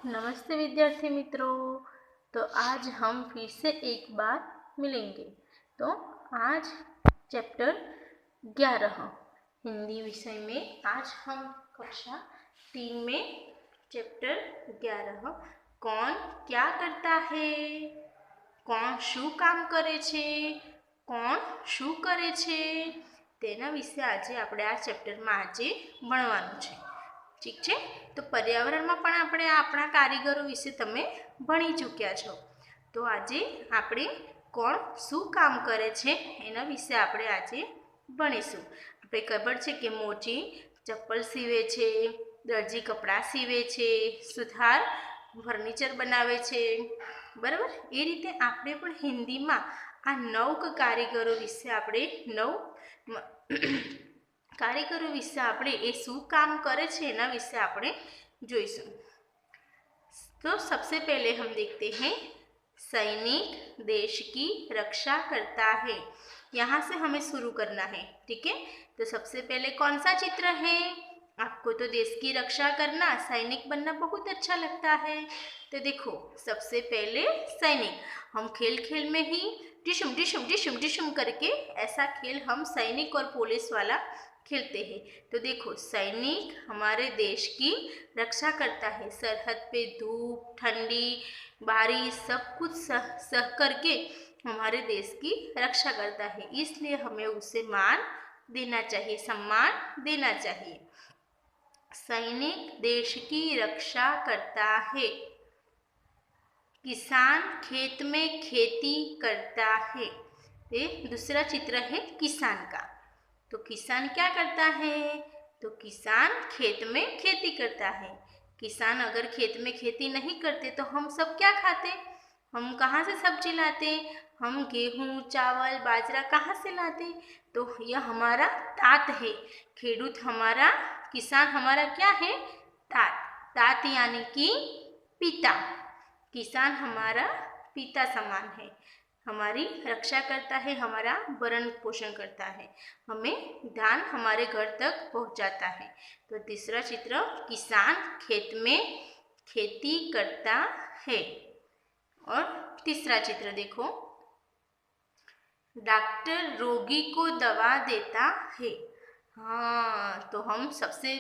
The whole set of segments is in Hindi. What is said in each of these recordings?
नमस्ते विद्यार्थी मित्रों। तो आज हम फिर से एक बार मिलेंगे। तो आज चैप्टर 11 हिंदी विषय में आज हम कक्षा 3 में चैप्टर 11 कौन क्या करता है, કોણ શું કામ કરે છે, કોણ શું કરે છે તેના વિશે આજે આપણે આ ચેપ્ટરમાં આજે ભણવાનું છે। ठीक है, तो पर्यावरण में पण आपणे आपणा कारीगरो विषे तमे भणी चूक्या छो। तो आजे आपणे कोण शुं काम करे छे एना विषे आपणे आजे भणीशुं। आपणे खबर छे के मोची चप्पल सीवे छे, दर्जी कपड़ा सीवे छे, सुथार फर्निचर बनावे छे, बराबर। ए रीते आपणे पण हिंदी में आ 9 कारीगरो विषे आपणे 9 कारीगरो विषे आपणे ए शुं काम करे छे एना विषे आपणे जोईशुं। तो सबसे पहले हम देखते हैं सैनिक देश की रक्षा करता है। यहाँ से हमें शुरू करना है, ठीक है। तो सबसे पहले कौन सा चित्र है? आपको तो देश की रक्षा करना, सैनिक बनना बहुत अच्छा लगता है। तो देखो सबसे पहले सैनिक, हम खेल खेल में ही डिशुम डिशुम डिशुम डिशुम करके ऐसा खेल हम सैनिक और पुलिस वाला खेलते हैं। तो देखो सैनिक हमारे देश की रक्षा करता है, सरहद पे धूप ठंडी बारिश सब कुछ सह करके हमारे देश की रक्षा करता है, इसलिए हमें उसे मान देना चाहिए, सम्मान देना चाहिए। सैनिक देश की रक्षा करता है। किसान खेत में खेती करता है। ये दूसरा चित्र है किसान का। तो किसान क्या करता है? तो किसान खेत में खेती करता है। किसान अगर खेत में खेती नहीं करते तो हम सब क्या खाते? हम कहाँ से सब्जी लाते? हम गेहूँ चावल बाजरा कहाँ से लाते? तो यह हमारा तात है। खेडूत हमारा, किसान हमारा क्या है? तात। तात यानी कि पिता। किसान हमारा पिता समान है, हमारी रक्षा करता है, हमारा भरण पोषण करता है, हमें धान हमारे घर तक पहुंचाता है। तो तीसरा चित्र किसान खेत में खेती करता है। और तीसरा चित्र देखो, डॉक्टर रोगी को दवा देता है। हाँ, तो हम सबसे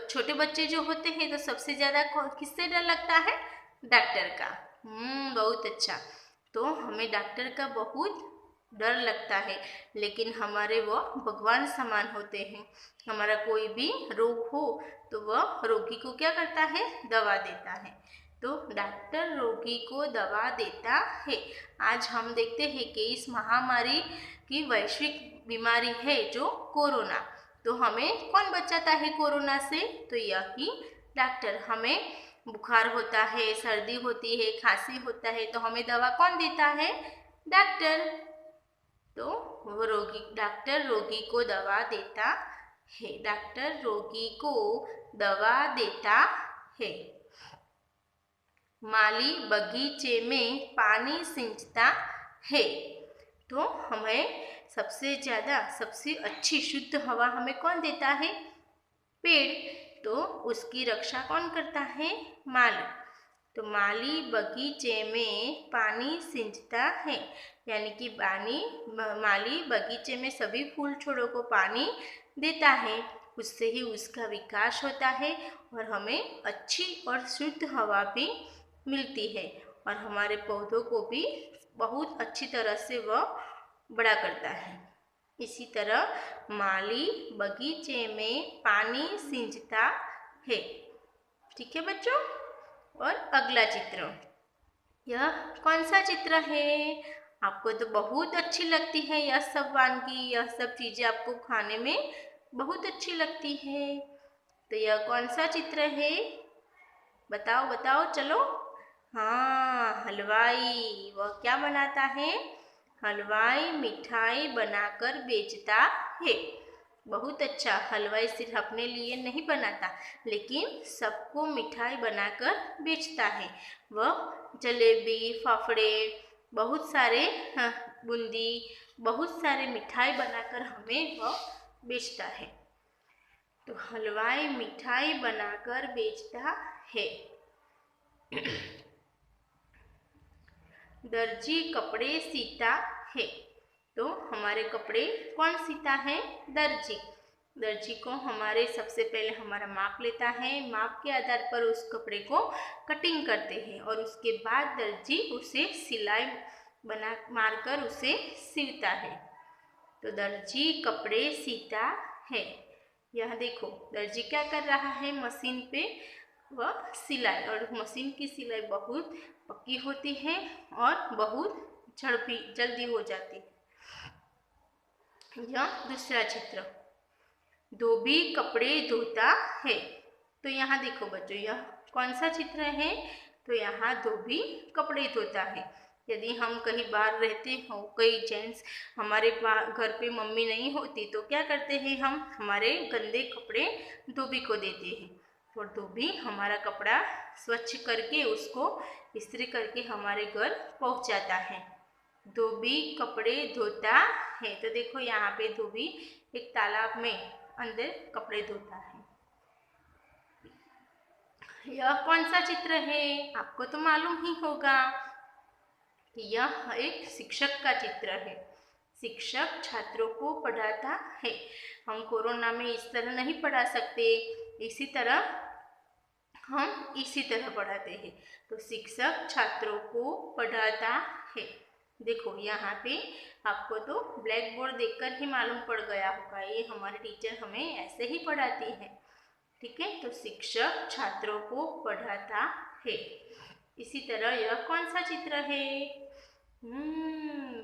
छोटे बच्चे जो होते हैं तो सबसे ज़्यादा किससे डर लगता है? डॉक्टर का। बहुत अच्छा। तो हमें डॉक्टर का बहुत डर लगता है, लेकिन हमारे वह भगवान समान होते हैं। हमारा कोई भी रोग हो तो वह रोगी को क्या करता है? दवा देता है। तो डॉक्टर रोगी को दवा देता है। आज हम देखते हैं कि इस महामारी की वैश्विक बीमारी है जो कोरोना, तो हमें कौन बचाता है कोरोना से? तो यही डॉक्टर। हमें बुखार होता है, सर्दी होती है, खांसी होता है, तो हमें दवा कौन देता है? डॉक्टर। तो वो डॉक्टर रोगी को दवा देता है। डॉक्टर रोगी को दवा देता है। माली बगीचे में पानी सींचता है। तो हमें सबसे ज़्यादा सबसे अच्छी शुद्ध हवा हमें कौन देता है? पेड़। तो उसकी रक्षा कौन करता है? माली। तो माली बगीचे में पानी सींचता है, यानी कि माली बगीचे में सभी फूल छोड़ों को पानी देता है, उससे ही उसका विकास होता है और हमें अच्छी और शुद्ध हवा भी मिलती है, और हमारे पौधों को भी बहुत अच्छी तरह से वह बड़ा करता है। इसी तरह माली बगीचे में पानी सींचता है। ठीक है बच्चों। और अगला चित्र, यह कौन सा चित्र है? आपको तो बहुत अच्छी लगती है यह सब वानगी, यह सब चीज़ें आपको खाने में बहुत अच्छी लगती है। तो यह कौन सा चित्र है? बताओ बताओ चलो। हाँ, हलवाई। वह क्या बनाता है? हलवाई मिठाई बनाकर बेचता है। बहुत अच्छा। हलवाई सिर्फ अपने लिए नहीं बनाता, लेकिन सबको मिठाई बनाकर बेचता है। वह जलेबी फाफड़े बहुत सारे बूंदी बहुत सारे मिठाई बनाकर हमें वह बेचता है। तो हलवाई मिठाई बनाकर बेचता है। दर्जी कपड़े सीता है। तो हमारे कपड़े कौन सीता है? दर्जी। दर्जी को हमारे सबसे पहले हमारा माप लेता है, माप के आधार पर उस कपड़े को कटिंग करते हैं और उसके बाद दर्जी उसे सिलाई बना मारकर उसे सिलता है। तो दर्जी कपड़े सीता है। यह देखो दर्जी क्या कर रहा है, मशीन पे वह सिलाई, और मशीन की सिलाई बहुत पक्की होती है और बहुत झड़पी जल्दी हो जाती है। यह दूसरा चित्र, धोबी कपड़े धोता है। तो यहाँ देखो बच्चों, यह कौन सा चित्र है? तो यहाँ धोबी कपड़े धोता है। यदि हम कहीं बाहर रहते हो, कई जेंट्स हमारे घर पे मम्मी नहीं होती, तो क्या करते हैं, हम हमारे गंदे कपड़े धोबी को देते हैं। तो धोबी हमारा कपड़ा स्वच्छ करके उसको इस्त्री करके हमारे घर पहुँचाता है। धोबी कपड़े धोता है। तो देखो यहाँ पे धोबी एक तालाब में अंदर कपड़े धोता है। यह कौन सा चित्र है? आपको तो मालूम ही होगा कि यह एक शिक्षक का चित्र है। शिक्षक छात्रों को पढ़ाता है। हम कोरोना में इस तरह नहीं पढ़ा सकते, इसी तरह हम इसी तरह पढ़ाते हैं। तो शिक्षक छात्रों को पढ़ाता है। देखो यहाँ पे आपको तो ब्लैक बोर्ड देखकर ही मालूम पड़ गया होगा, ये हमारे टीचर हमें ऐसे ही पढ़ाती है। ठीक है, तो शिक्षक छात्रों को पढ़ाता है। इसी तरह यह कौन सा चित्र है?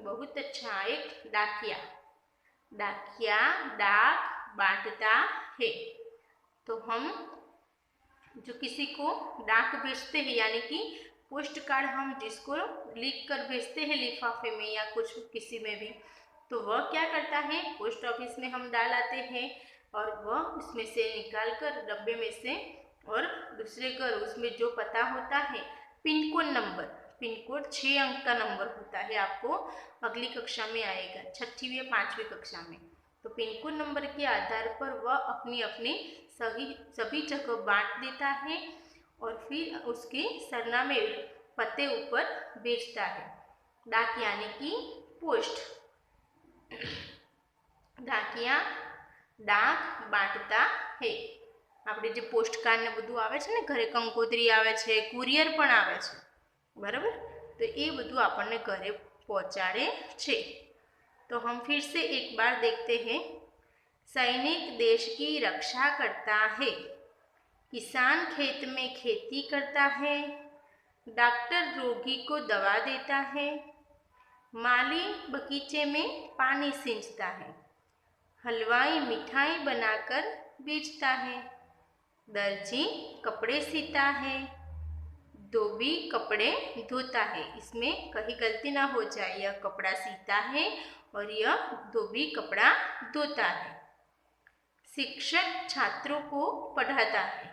बहुत अच्छा, एक डाकिया। डाकिया डाक बांटता है। तो हम जो किसी को डाक भेजते हैं, यानी कि पोस्ट कार्ड हम जिसको लिख कर भेजते हैं लिफाफे में या कुछ किसी में भी, तो वह क्या करता है, पोस्ट ऑफिस में हम डाल आते हैं और वह उसमें से निकाल कर डब्बे में से, और दूसरे घर उसमें जो पता होता है, pin code number, pin code 6 अंक का नंबर होता है, आपको अगली कक्षा में आएगा, 6वीं या 5वीं कक्षा में। तो पिन कोड नंबर के आधार पर वह अपनी अपनी सभी जगह बांट देता है और फिर उसके सरनामे पते ऊपर बेचता है। डाक यानी कि पोस्ट। डाकिया डाक बांटता है। આપણે જે પોસ્ટ કાર્ડ ને બધું આવે છે ને, ઘરે કંકોત્રી આવે છે, કુરિયર પણ આવે છે, બરાબર? તો એ બધું આપણને ઘરે પહોંચાડે છે। तो हम फिर से एक बार देखते हैं। सैनिक देश की रक्षा करता है, किसान खेत में खेती करता है, डॉक्टर रोगी को दवा देता है, माली बगीचे में पानी सींचता है, हलवाई मिठाई बनाकर बेचता है, दर्जी कपड़े सीता है, धोबी कपड़े धोता है। इसमें कहीं गलती ना हो जाए, यह कपड़ा सीता है और यह धोबी कपड़ा धोता है। शिक्षक छात्रों को पढ़ाता है,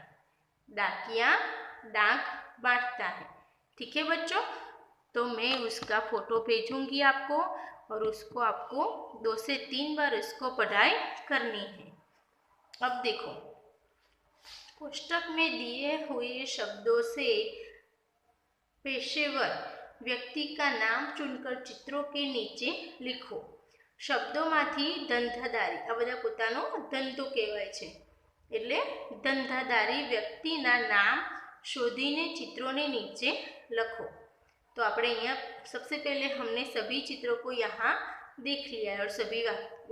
डाकिया डाक बांटता है। ठीक है बच्चों, तो मैं उसका फोटो भेजूंगी आपको और उसको आपको 2 से 3 बार उसको पढ़ाई करनी है। अब देखो, पुस्तक में दिए हुए शब्दों से पेशेवर व्यक्ति का नाम चुनकर चित्रों के नीचे लिखो। શબ્દોમાંથી ધંધાદારી, આ બધા પોતાનો ધંધો કહેવાય છે, એટલે ધંધાદારી વ્યક્તિના નામ શોધીને चित्रों नीचे लखो। तो આપણે यहाँ सबसे पहले हमने सभी चित्रों को यहाँ देख लिया और सभी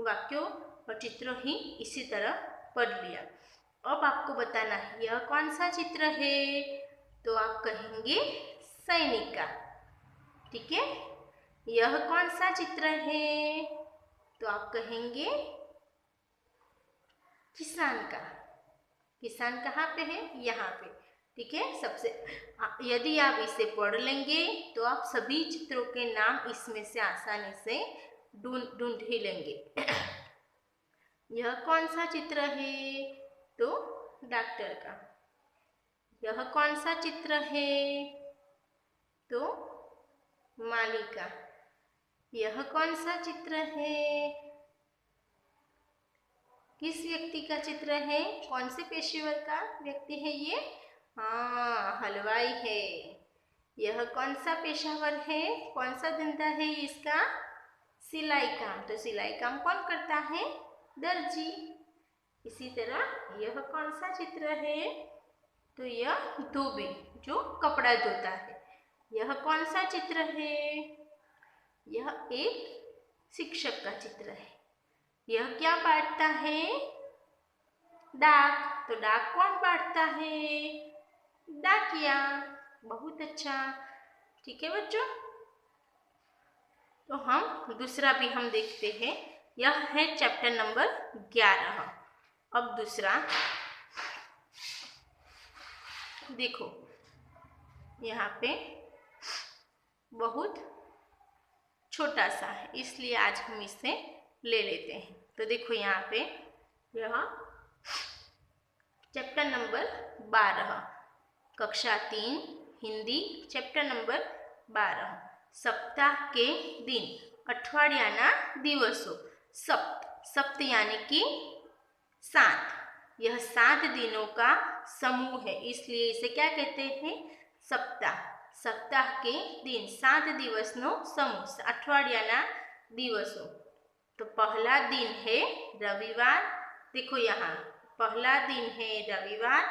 वाक्यों और चित्रों ही इसी तरह पढ़ लिया। अब आपको बताना है यह कौन सा चित्र है, तो आप कहेंगे सैनिक का। ठीक है, यह कौन सा चित्र है, तो आप कहेंगे किसान का। किसान कहाँ पे है? यहाँ पे। ठीक है, सबसे यदि आप इसे पढ़ लेंगे तो आप सभी चित्रों के नाम इसमें से आसानी से ढूंढ ही लेंगे। यह कौन सा चित्र है, तो डॉक्टर का। यह कौन सा चित्र है, तो माली का। यह कौन सा चित्र है, किस व्यक्ति का चित्र है, कौन से पेशेवर का व्यक्ति है ये? हाँ, हलवाई है। यह कौन सा पेशावर है, कौन सा धंधा है इसका? सिलाई काम। तो सिलाई काम कौन करता है? दर्जी। इसी तरह यह कौन सा चित्र है? तो यह धोबी जो कपड़ा धोता है। यह कौन सा चित्र है? यह एक शिक्षक का चित्र है। यह क्या बांटता है? डाक। तो डाक कौन बांटता है? डाकिया। बहुत अच्छा, ठीक है बच्चों। तो हम दूसरा भी हम देखते हैं। यह है चैप्टर नंबर 11। अब दूसरा देखो, यहाँ पे बहुत छोटा सा है, इसलिए आज हम इसे ले लेते हैं। तो देखो यहाँ पे यह चैप्टर नंबर 12, कक्षा 3 हिंदी, चैप्टर नंबर 12, सप्ताह के दिन, अठवाडियाना दिवसों। सप्त यानी कि 7। यह 7 दिनों का समूह है, इसलिए इसे क्या कहते हैं? सप्ताह। सप्ताह के दिन, 7 दिवसનો समूह, अठवाडियाना दिवसों। तो पहला दिन है रविवार। देखो यहाँ पहला दिन है रविवार,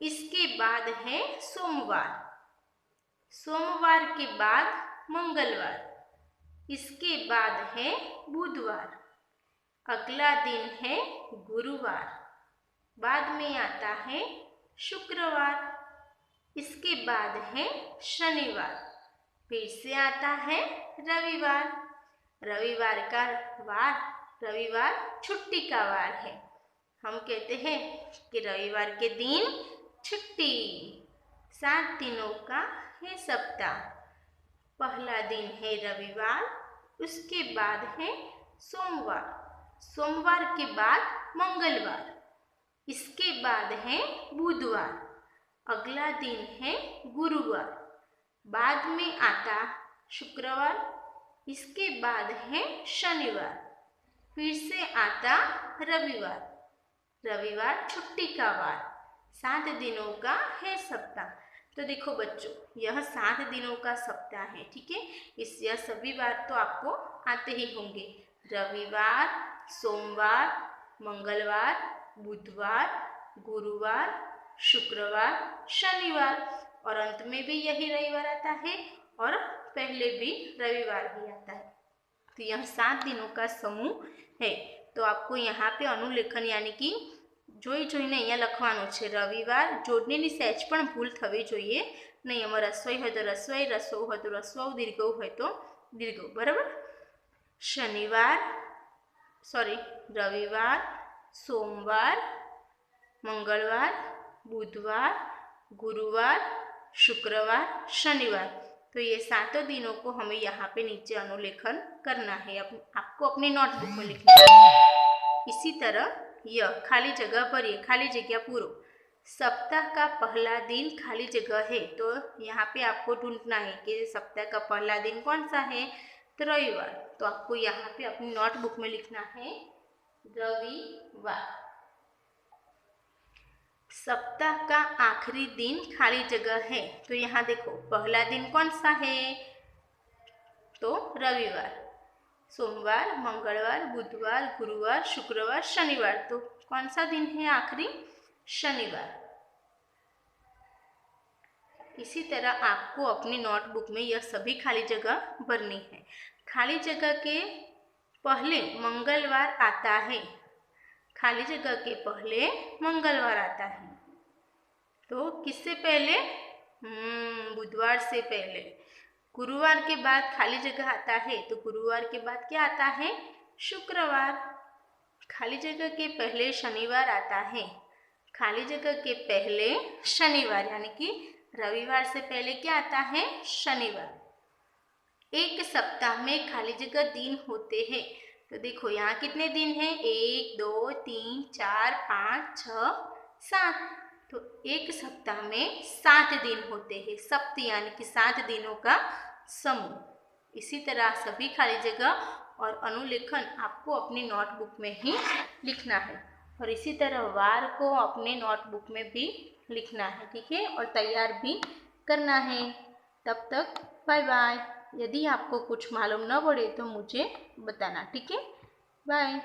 इसके बाद है सोमवार, सोमवार के बाद मंगलवार, इसके बाद है बुधवार, अगला दिन है गुरुवार, बाद में आता है शुक्रवार, इसके बाद है शनिवार, फिर से आता है रविवार। रविवार का वार, रविवार छुट्टी का वार है। हम कहते हैं कि रविवार के दिन छुट्टी। 7 दिनों का है सप्ताह। पहला दिन है रविवार, उसके बाद है सोमवार, सोमवार के बाद मंगलवार, इसके बाद है बुधवार, अगला दिन है गुरुवार, बाद में आता शुक्रवार, इसके बाद है शनिवार, फिर से आता रविवार। रविवार छुट्टी का वार। 7 दिनों का है सप्ताह। तो देखो बच्चों, यह 7 दिनों का सप्ताह है, ठीक है। यह सभी बार तो आपको आते ही होंगे। रविवार, सोमवार, मंगलवार, बुधवार, गुरुवार, शुक्रवार, शनिवार, और अंत में भी यही रविवार आता है, और पहले भी रविवार ही आता है। तो यह 7 दिनों का समूह है। तो आपको यहाँ पे अनुलेखन यानी कि જોઈને અહીંયા લખવાનું છે રવિવાર। જોડણીની સહેજ પણ ભૂલ થવી જોઈએ નહીં। એમાં રસોઈ હોય તો રસોઈ, રસોઈ હોય તો રસવાઉ, દીર્ઘઉ હોય તો દીર્ઘઉ, બરાબર। રવિવાર, સોમવાર, મંગળવાર, બુધવાર, गुरुवार, शुक्रवार, शनिवार। तो ये 7 दिनों को हमें यहाँ पे नीचे अनुलेखन करना है। आपको अपनी नोटबुक में लिखना है। इसी तरह यह खाली जगह भरिए, खाली जगह पूरो। सप्ताह का पहला दिन खाली जगह है, तो यहाँ पे आपको ढूंढना है कि सप्ताह का पहला दिन कौन सा है? तो रविवार। तो आपको यहाँ पे अपनी नोटबुक में लिखना है रविवार। सप्ताह का आखिरी दिन खाली जगह है, तो यहाँ देखो पहला दिन कौन सा है? तो रविवार। सोमवार, मंगलवार, बुधवार, गुरुवार, शुक्रवार, शनिवार, तो कौन सा दिन है आखिरी? शनिवार। इसी तरह आपको अपनी नोटबुक में यह सभी खाली जगह भरनी है। खाली जगह के पहले मंगलवार आता है, खाली जगह के पहले मंगलवार आता है। तो किससे पहले? बुधवार से पहले। गुरुवार के बाद खाली जगह आता है, तो गुरुवार के बाद क्या आता है? शुक्रवार। खाली जगह के पहले शनिवार आता है, खाली जगह के पहले शनिवार, यानी कि रविवार से पहले क्या आता है? शनिवार। एक सप्ताह में खाली जगह दिन होते हैं। तो देखो यहाँ कितने दिन हैं? 1, 2, 3, 4, 5, 6, 7। तो एक सप्ताह में 7 दिन होते हैं। सप्त यानी कि 7 दिनों का समूह। इसी तरह सभी खाली जगह और अनुलेखन आपको अपनी नोटबुक में ही लिखना है, और इसी तरह वार को अपने नोटबुक में भी लिखना है, ठीक है, और तैयार भी करना है। तब तक बाय बाय। यदि आपको कुछ मालूम न पड़े तो मुझे बताना, ठीक है? बाय।